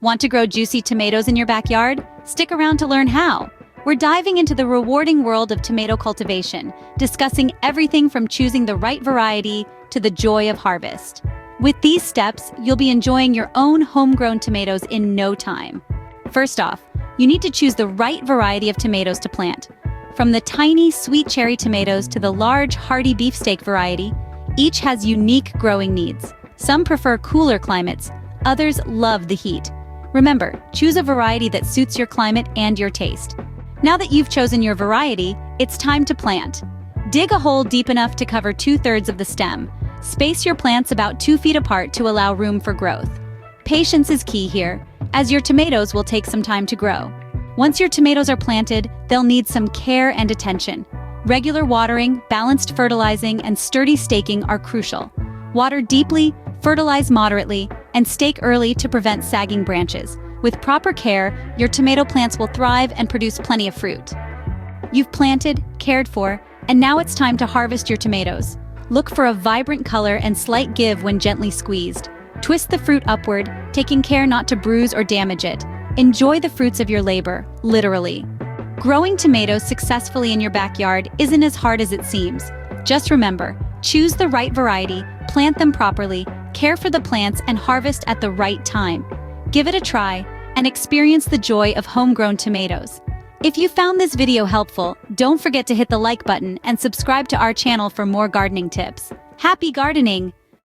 Want to grow juicy tomatoes in your backyard? Stick around to learn how. We're diving into the rewarding world of tomato cultivation, discussing everything from choosing the right variety to the joy of harvest. With these steps, you'll be enjoying your own homegrown tomatoes in no time. First off, you need to choose the right variety of tomatoes to plant. From the tiny, sweet cherry tomatoes to the large, hearty beefsteak variety, each has unique growing needs. Some prefer cooler climates, others love the heat. Remember, choose a variety that suits your climate and your taste. Now that you've chosen your variety, it's time to plant. Dig a hole deep enough to cover 2/3 of the stem. Space your plants about 2 feet apart to allow room for growth. Patience is key here, as your tomatoes will take some time to grow. Once your tomatoes are planted, they'll need some care and attention. Regular watering, balanced fertilizing, and sturdy staking are crucial. Water deeply, fertilize moderately, and stake early to prevent sagging branches. With proper care, your tomato plants will thrive and produce plenty of fruit. You've planted, cared for, and now it's time to harvest your tomatoes. Look for a vibrant color and slight give when gently squeezed. Twist the fruit upward, taking care not to bruise or damage it. Enjoy the fruits of your labor, literally. Growing tomatoes successfully in your backyard isn't as hard as it seems. Just remember, choose the right variety, plant them properly, care for the plants, and harvest at the right time. Give it a try and experience the joy of homegrown tomatoes. If you found this video helpful, don't forget to hit the like button and subscribe to our channel for more gardening tips. Happy gardening!